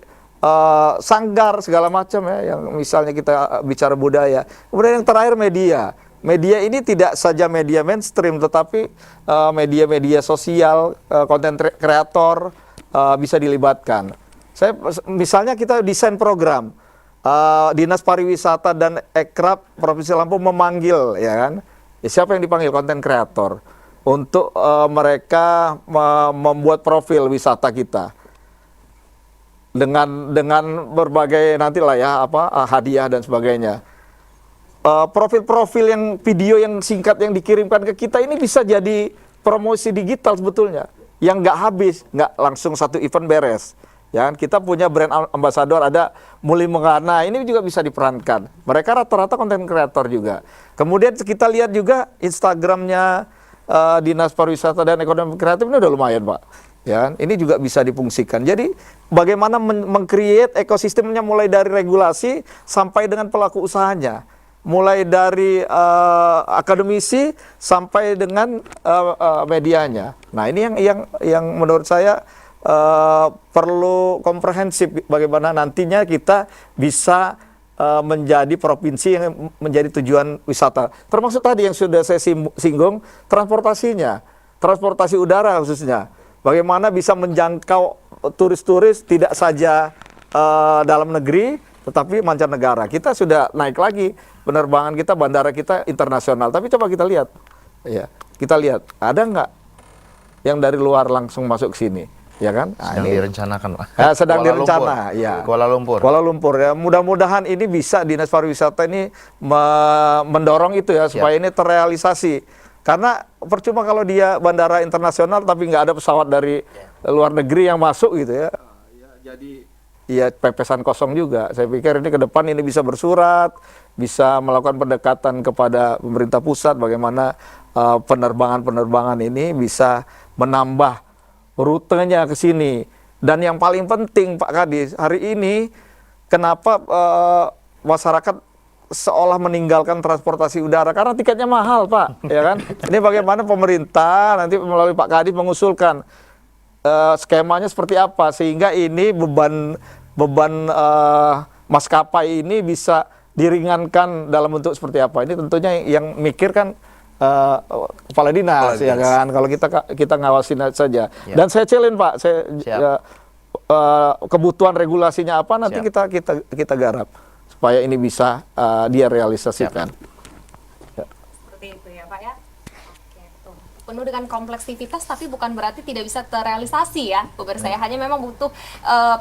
sanggar segala macam ya, yang misalnya kita bicara budaya. Kemudian yang terakhir media ini tidak saja media mainstream, tetapi media-media sosial, konten kreator bisa dilibatkan. Misalnya kita desain program, Dinas Pariwisata dan Ekrab Provinsi Lampung memanggil, ya kan? Ya, siapa yang dipanggil? Konten kreator untuk mereka membuat profil wisata kita dengan berbagai nantilah ya hadiah dan sebagainya. Profil-profil yang video yang singkat yang dikirimkan ke kita ini bisa jadi promosi digital sebetulnya yang nggak habis, nggak langsung satu event beres. Ya, kita punya brand ambassador, ada Muli Mengana, ini juga bisa diperankan. Mereka rata-rata konten kreator juga. Kemudian kita lihat juga Instagramnya Dinas Pariwisata dan Ekonomi Kreatif ini udah lumayan Pak. Ya, ini juga bisa difungsikan. Jadi bagaimana meng-create ekosistemnya mulai dari regulasi sampai dengan pelaku usahanya. Mulai dari akademisi sampai dengan medianya. Nah, ini yang menurut saya perlu komprehensif bagaimana nantinya kita bisa menjadi provinsi yang menjadi tujuan wisata. Termasuk tadi yang sudah saya singgung, transportasinya, transportasi udara khususnya. Bagaimana bisa menjangkau turis-turis tidak saja dalam negeri, tetapi mancanegara. Kita sudah naik lagi penerbangan kita, bandara kita internasional. Tapi coba kita lihat, ya, kita lihat ada nggak yang dari luar langsung masuk ke sini? Ya kan? Sedang direncanakan, Pak. Sedang Kuala direncana, Lumpur. ya. Kuala Lumpur. Ya. Mudah-mudahan ini bisa Dinas Pariwisata ini mendorong itu ya supaya ini terrealisasi. Karena percuma kalau dia bandara internasional tapi nggak ada pesawat dari luar negeri yang masuk gitu ya. Jadi ya pepesan kosong juga. Saya pikir ini ke depan ini bisa bersurat, bisa melakukan pendekatan kepada pemerintah pusat bagaimana penerbangan-penerbangan ini bisa menambah rutenya ke sini. Dan yang paling penting Pak Kadis, hari ini kenapa masyarakat seolah meninggalkan transportasi udara? Karena tiketnya mahal Pak, ya kan? Ini bagaimana pemerintah nanti melalui Pak Kadis mengusulkan skemanya seperti apa sehingga ini beban maskapai ini bisa diringankan dalam bentuk seperti apa? Ini tentunya yang mikir kan kepala dinas, ya kan. Kalau kita ngawasin saja. Ya. Dan saya challenge Pak, kebutuhan regulasinya apa nanti kita garap supaya ini bisa dia realisasikan. Seperti itu ya Pak ya. Oke, tuh. Penuh dengan kompleksitas tapi bukan berarti tidak bisa terrealisasi ya pemirsa ya. Hanya memang butuh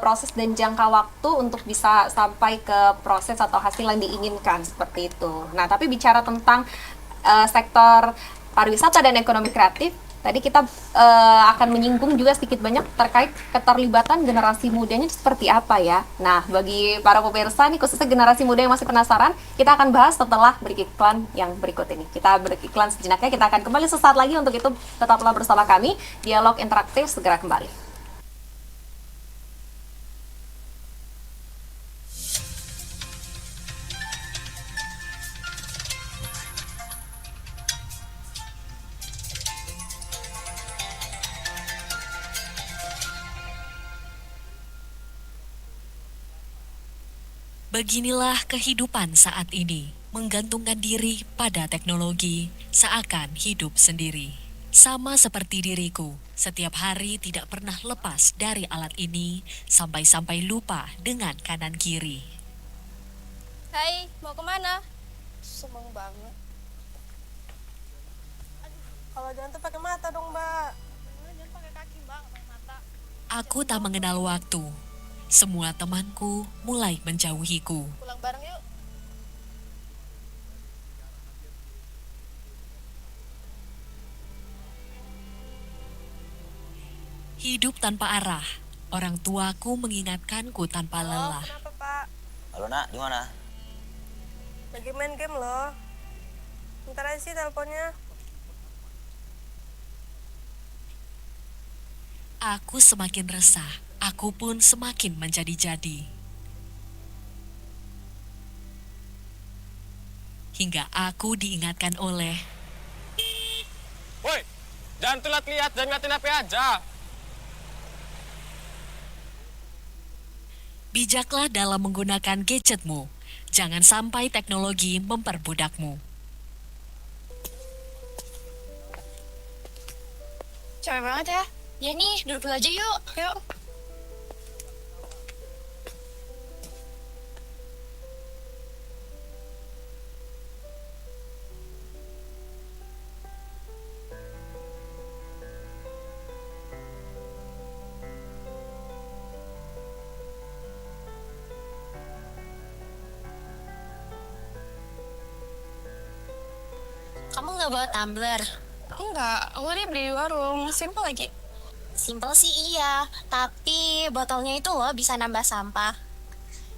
proses dan jangka waktu untuk bisa sampai ke proses atau hasil yang diinginkan seperti itu. Nah, tapi bicara tentang sektor pariwisata dan ekonomi kreatif, tadi kita akan menyinggung juga sedikit banyak terkait keterlibatan generasi mudanya seperti apa ya. Nah, bagi para pemirsa nih khususnya generasi muda yang masih penasaran, kita akan bahas setelah break iklan yang berikut ini. Kita break iklan sejenak ya, kita akan kembali sesaat lagi. Untuk itu tetaplah bersama kami, Dialog Interaktif segera kembali. Beginilah kehidupan saat ini, menggantungkan diri pada teknologi, seakan hidup sendiri. Sama seperti diriku, setiap hari tidak pernah lepas dari alat ini, sampai-sampai lupa dengan kanan kiri. Hai, mau kemana? Seneng banget. Kalau jalan tuh pakai mata dong, Mbak. Jangan pakai kaki, Mbak, pakai mata. Aku tak mengenal waktu. Semua temanku mulai menjauhiku. Pulang bareng yuk. Hidup tanpa arah. Orang tuaku mengingatkanku tanpa lelah. Kenapa, Pak? Halo nak, di mana? Lagi main game loh. Bentar aja sih teleponnya. Aku semakin resah. Aku pun semakin menjadi-jadi. Hingga aku diingatkan oleh... Woi, jangan telat lihat dan ngeliatin HP aja. Bijaklah dalam menggunakan gadgetmu. Jangan sampai teknologi memperbudakmu. Capek banget ya. Ya nih, duduk dulu aja yuk. Yuk. Kamu nggak bawa tumbler? Enggak, aku tadi beli di warung. Simple lagi. Simpel sih iya, tapi botolnya itu loh bisa nambah sampah.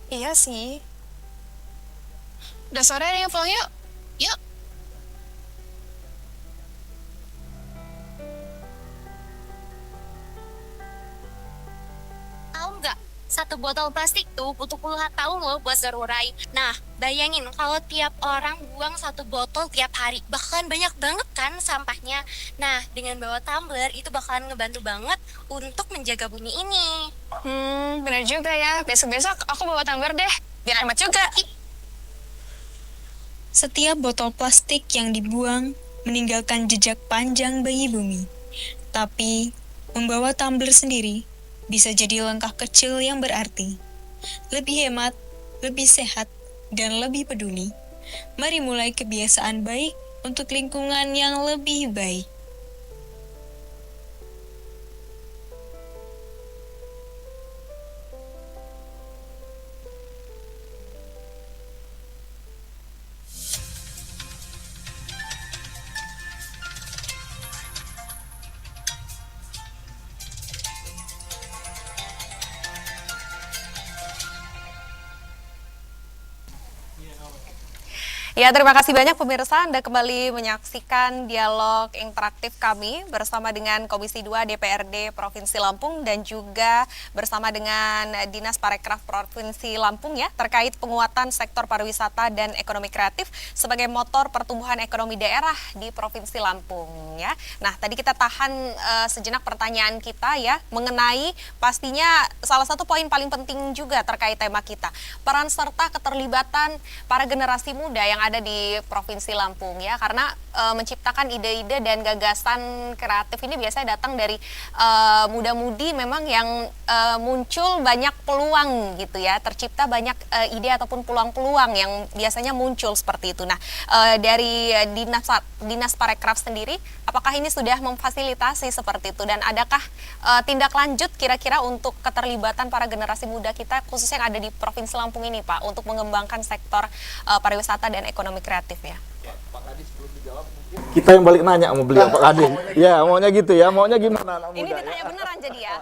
Iya sih. Udah sore nih, pulang yuk. Yuk. Tahu nggak? Satu botol plastik tuh butuh puluhan tahun loh buat terurai. Nah, bayangin kalau tiap orang buang satu botol tiap hari, bahkan banyak banget kan sampahnya. Nah, dengan bawa tumbler itu bakalan ngebantu banget untuk menjaga bumi ini. Bener juga ya. Besok-besok aku bawa tumbler deh. Biar hemat juga. Setiap botol plastik yang dibuang meninggalkan jejak panjang bagi bumi. Tapi, membawa tumbler sendiri bisa jadi langkah kecil yang berarti. Lebih hemat, lebih sehat, dan lebih peduli. Mari mulai kebiasaan baik untuk lingkungan yang lebih baik. Ya, terima kasih banyak pemirsa. Anda kembali menyaksikan dialog interaktif kami bersama dengan Komisi 2 DPRD Provinsi Lampung dan juga bersama dengan Dinas Parekraf Provinsi Lampung ya, terkait penguatan sektor pariwisata dan ekonomi kreatif sebagai motor pertumbuhan ekonomi daerah di Provinsi Lampung ya. Nah, tadi kita tahan sejenak pertanyaan kita ya mengenai pastinya salah satu poin paling penting juga terkait tema kita, peran serta keterlibatan para generasi muda yang ada di Provinsi Lampung ya, karena menciptakan ide-ide dan gagasan kreatif ini biasanya datang dari muda-mudi memang yang muncul banyak peluang gitu ya, tercipta banyak ide ataupun peluang-peluang yang biasanya muncul seperti itu. Nah, dari Dinas Parekraf sendiri, apakah ini sudah memfasilitasi seperti itu dan adakah tindak lanjut kira-kira untuk keterlibatan para generasi muda kita khususnya yang ada di Provinsi Lampung ini Pak untuk mengembangkan sektor pariwisata dan ekonomi kreatif ya? Kita yang balik nanya mau beliau Pak Kadin. Ya, maunya gitu ya. Maunya gimana anak muda? Ini ditanya beneran jadi ya?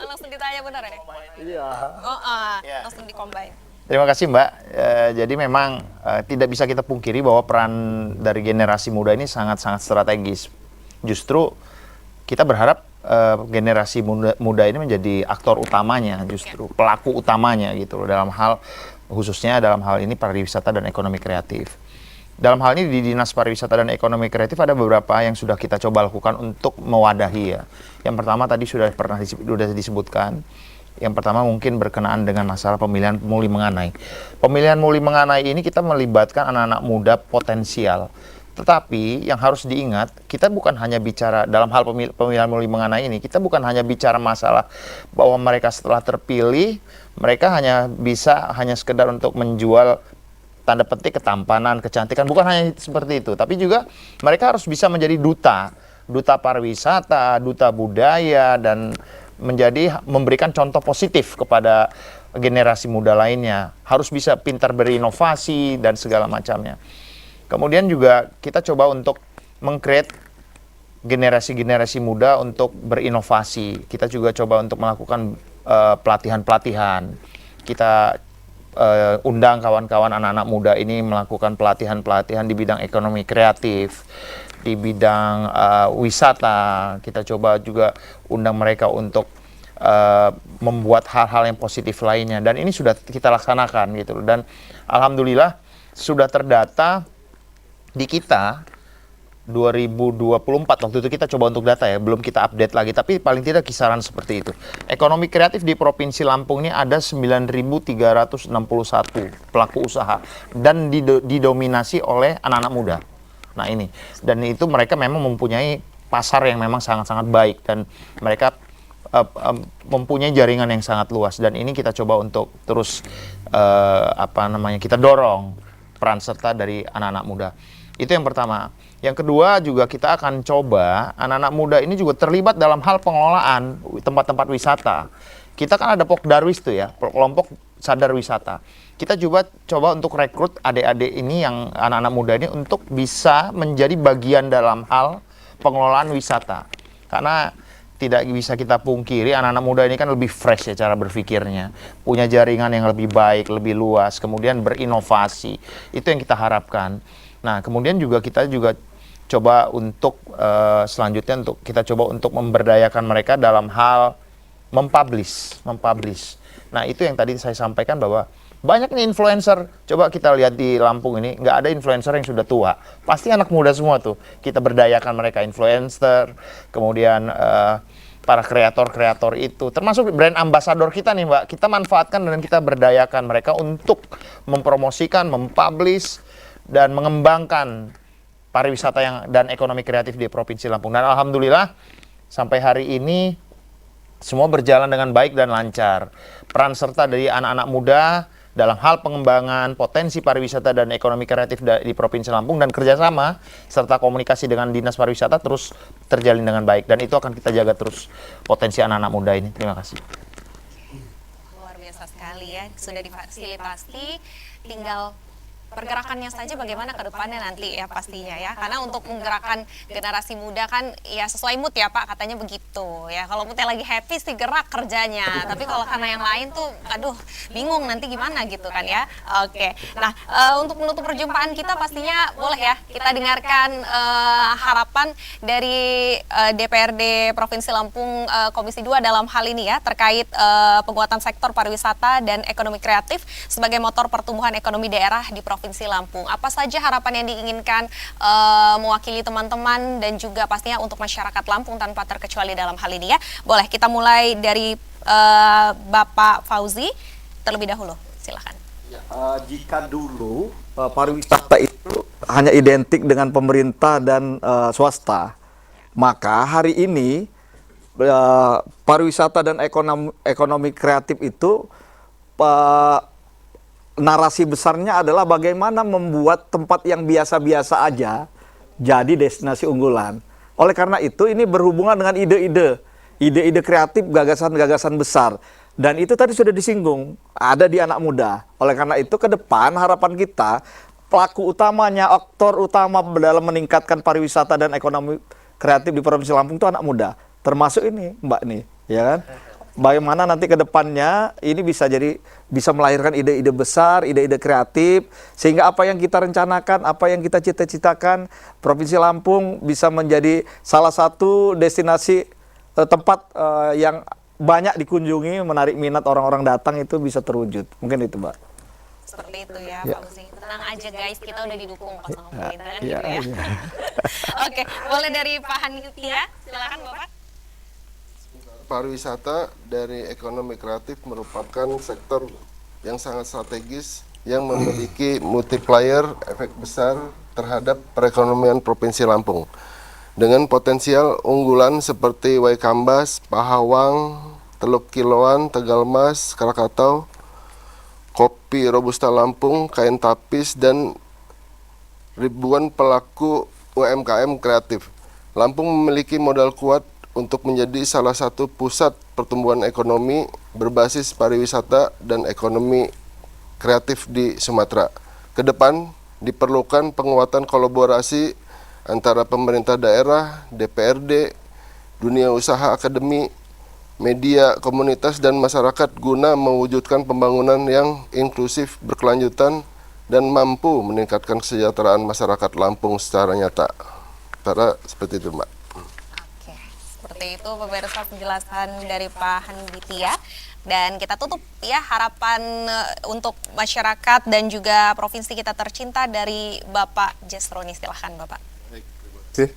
Langsung ditanya beneran ya? Iya. Langsung di-combine. Terima kasih Mbak. Jadi memang tidak bisa kita pungkiri bahwa peran dari generasi muda ini sangat-sangat strategis. Justru kita berharap generasi muda ini menjadi aktor utamanya, justru pelaku utamanya gitu loh, dalam hal khususnya dalam hal ini pariwisata dan ekonomi kreatif. Dalam hal ini di Dinas Pariwisata dan Ekonomi Kreatif ada beberapa yang sudah kita coba lakukan untuk mewadahi ya. Yang pertama tadi sudah disebutkan. Yang pertama mungkin berkenaan dengan masalah pemilihan muli menganai. Pemilihan muli menganai ini kita melibatkan anak-anak muda potensial. Tetapi yang harus diingat, kita bukan hanya bicara dalam hal pemilihan muli menganai ini, kita bukan hanya bicara masalah bahwa mereka setelah terpilih, mereka hanya sekedar untuk menjual tanda petik ketampanan, kecantikan, bukan hanya seperti itu, tapi juga mereka harus bisa menjadi duta pariwisata, duta budaya, dan memberikan contoh positif kepada generasi muda lainnya. Harus bisa pintar berinovasi dan segala macamnya. Kemudian juga kita coba untuk meng-create generasi-generasi muda untuk berinovasi. Kita juga coba untuk melakukan pelatihan-pelatihan. Kita undang kawan-kawan anak-anak muda ini melakukan pelatihan-pelatihan di bidang ekonomi kreatif, di bidang wisata. Kita coba juga undang mereka untuk membuat hal-hal yang positif lainnya, dan ini sudah kita laksanakan gitu. Dan alhamdulillah sudah terdata di kita 2024, waktu itu kita coba untuk data ya, belum kita update lagi, tapi paling tidak kisaran seperti itu. Ekonomi kreatif di Provinsi Lampung ini ada 9.361 pelaku usaha dan didominasi oleh anak-anak muda. Nah ini, dan itu mereka memang mempunyai pasar yang memang sangat-sangat baik dan mereka mempunyai jaringan yang sangat luas, dan ini kita coba untuk terus kita dorong peran serta dari anak-anak muda. Itu yang pertama. Yang kedua juga kita akan coba anak-anak muda ini juga terlibat dalam hal pengelolaan tempat-tempat wisata. Kita kan ada Pokdarwis tuh ya, kelompok sadar wisata. Kita coba untuk rekrut adik-adik ini yang anak-anak muda ini untuk bisa menjadi bagian dalam hal pengelolaan wisata. Karena tidak bisa kita pungkiri anak-anak muda ini kan lebih fresh ya cara berpikirnya, punya jaringan yang lebih baik, lebih luas, kemudian berinovasi. Itu yang kita harapkan. Nah, kemudian juga kita coba untuk selanjutnya kita coba untuk memberdayakan mereka dalam hal mempublish. Nah, itu yang tadi saya sampaikan bahwa banyak nih influencer. Coba kita lihat di Lampung ini, nggak ada influencer yang sudah tua. Pasti anak muda semua tuh. Kita berdayakan mereka influencer, kemudian para kreator-kreator itu, termasuk brand ambassador kita nih Mbak, kita manfaatkan dan kita berdayakan mereka untuk mempromosikan, mempublish, dan mengembangkan pariwisata dan ekonomi kreatif di Provinsi Lampung. Dan alhamdulillah sampai hari ini semua berjalan dengan baik dan lancar. Peran serta dari anak-anak muda dalam hal pengembangan potensi pariwisata dan ekonomi kreatif di Provinsi Lampung dan kerjasama serta komunikasi dengan Dinas Pariwisata terus terjalin dengan baik, dan itu akan kita jaga terus potensi anak-anak muda ini. Terima kasih. Luar biasa sekali ya, sudah difasilitasi, tinggal pergerakannya saja bagaimana ke depannya nanti ya pastinya ya, karena untuk menggerakkan generasi muda kan ya sesuai mood ya Pak, katanya begitu ya. Kalau moodnya lagi happy sih gerak kerjanya, tapi kalau karena yang lain tuh aduh bingung nanti gimana gitu kan ya. Oke, nah untuk menutup perjumpaan kita pastinya boleh ya kita dengarkan harapan dari DPRD Provinsi Lampung Komisi 2 dalam hal ini ya, terkait penguatan sektor pariwisata dan ekonomi kreatif sebagai motor pertumbuhan ekonomi daerah di Provinsi Lampung. Apa saja harapan yang diinginkan mewakili teman-teman dan juga pastinya untuk masyarakat Lampung tanpa terkecuali dalam hal ini ya. Boleh kita mulai dari Bapak Fauzi terlebih dahulu, silakan. Jika dulu pariwisata itu hanya identik dengan pemerintah dan swasta, maka hari ini pariwisata dan ekonomi kreatif itu narasi besarnya adalah bagaimana membuat tempat yang biasa-biasa aja jadi destinasi unggulan. Oleh karena itu ini berhubungan dengan ide-ide kreatif, gagasan-gagasan besar. Dan itu tadi sudah disinggung, ada di anak muda. Oleh karena itu ke depan harapan kita, pelaku utamanya, aktor utama dalam meningkatkan pariwisata dan ekonomi kreatif di Provinsi Lampung itu anak muda. Termasuk ini Mbak nih, ya kan? Bagaimana nanti ke depannya ini bisa melahirkan ide-ide besar, ide-ide kreatif, sehingga apa yang kita rencanakan, apa yang kita cita-citakan, Provinsi Lampung bisa menjadi salah satu destinasi tempat yang banyak dikunjungi, menarik minat orang-orang datang, itu bisa terwujud. Mungkin itu Mbak. Seperti itu ya Pak Uzi. Tenang aja guys, kita udah didukung kok sama pemerintah gitu ya. Oke, boleh dari Pak Hanitia, silakan Bapak. Pariwisata dari ekonomi kreatif merupakan sektor yang sangat strategis yang memiliki multiplier efek besar terhadap perekonomian Provinsi Lampung. Dengan potensial unggulan seperti Waikambas, Pahawang, Teluk Kiloan, Tegalmas, Krakatau, Kopi Robusta Lampung, Kain Tapis, dan ribuan pelaku UMKM kreatif. Lampung memiliki modal kuat untuk menjadi salah satu pusat pertumbuhan ekonomi berbasis pariwisata dan ekonomi kreatif di Sumatera. Kedepan diperlukan penguatan kolaborasi antara pemerintah daerah, DPRD, dunia usaha akademi, media, komunitas, dan masyarakat guna mewujudkan pembangunan yang inklusif, berkelanjutan, dan mampu meningkatkan kesejahteraan masyarakat Lampung secara nyata. Cara seperti itu Mbak. Seperti itu pemirsa penjelasan dari Pak Hanitia, dan kita tutup ya harapan untuk masyarakat dan juga provinsi kita tercinta dari Bapak Jasroni. Silahkan Bapak. Baik, terima kasih.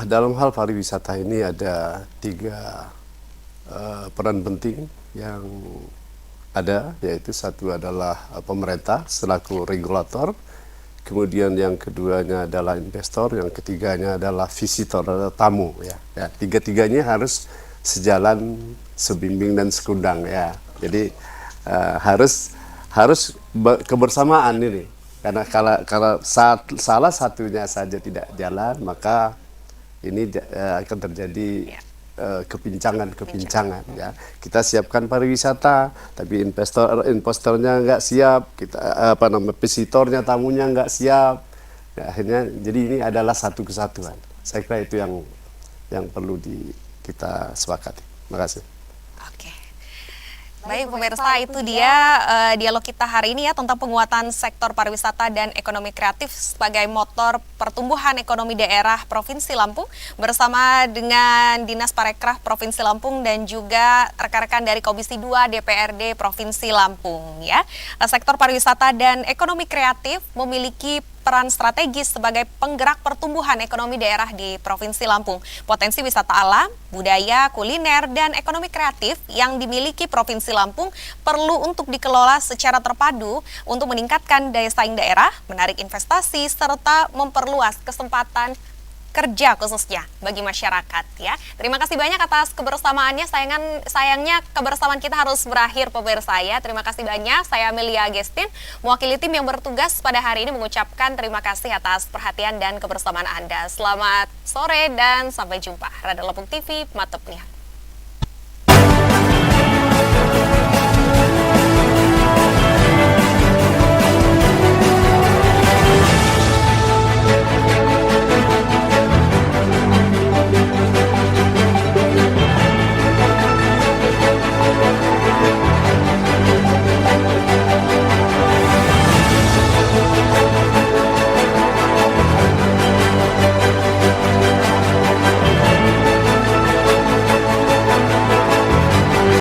Dalam hal pariwisata ini ada 3 peran penting yang ada, yaitu satu adalah pemerintah selaku regulator, kemudian yang keduanya adalah investor, yang ketiganya adalah visitor atau tamu ya. Tiga-tiganya harus sejalan, sebimbing dan sekundang ya. Jadi harus kebersamaan ini. Karena kalau salah satunya saja tidak jalan, maka ini akan terjadi kepincangan ya. Kita siapkan pariwisata tapi investornya nggak siap, kita visitornya, tamunya nggak siap ya, akhirnya jadi ini adalah satu kesatuan. Saya kira itu yang perlu kita sepakati. Terima kasih. Baik pemirsa, itu dia dialog kita hari ini ya tentang penguatan sektor pariwisata dan ekonomi kreatif sebagai motor pertumbuhan ekonomi daerah Provinsi Lampung bersama dengan Dinas Parekraf Provinsi Lampung dan juga rekan-rekan dari Komisi 2 DPRD Provinsi Lampung ya. Sektor pariwisata dan ekonomi kreatif memiliki berperan strategis sebagai penggerak pertumbuhan ekonomi daerah di Provinsi Lampung. Potensi wisata alam, budaya, kuliner, dan ekonomi kreatif yang dimiliki Provinsi Lampung perlu untuk dikelola secara terpadu untuk meningkatkan daya saing daerah, menarik investasi, serta memperluas kesempatan kerja khususnya bagi masyarakat ya. Terima kasih banyak atas kebersamaannya. Sayangnya kebersamaan kita harus berakhir pemirsa ya. Terima kasih banyak. Saya Amelia Agustin, mewakili tim yang bertugas pada hari ini mengucapkan terima kasih atas perhatian dan kebersamaan Anda. Selamat sore dan sampai jumpa. Radar Lampung TV, Mantap nih.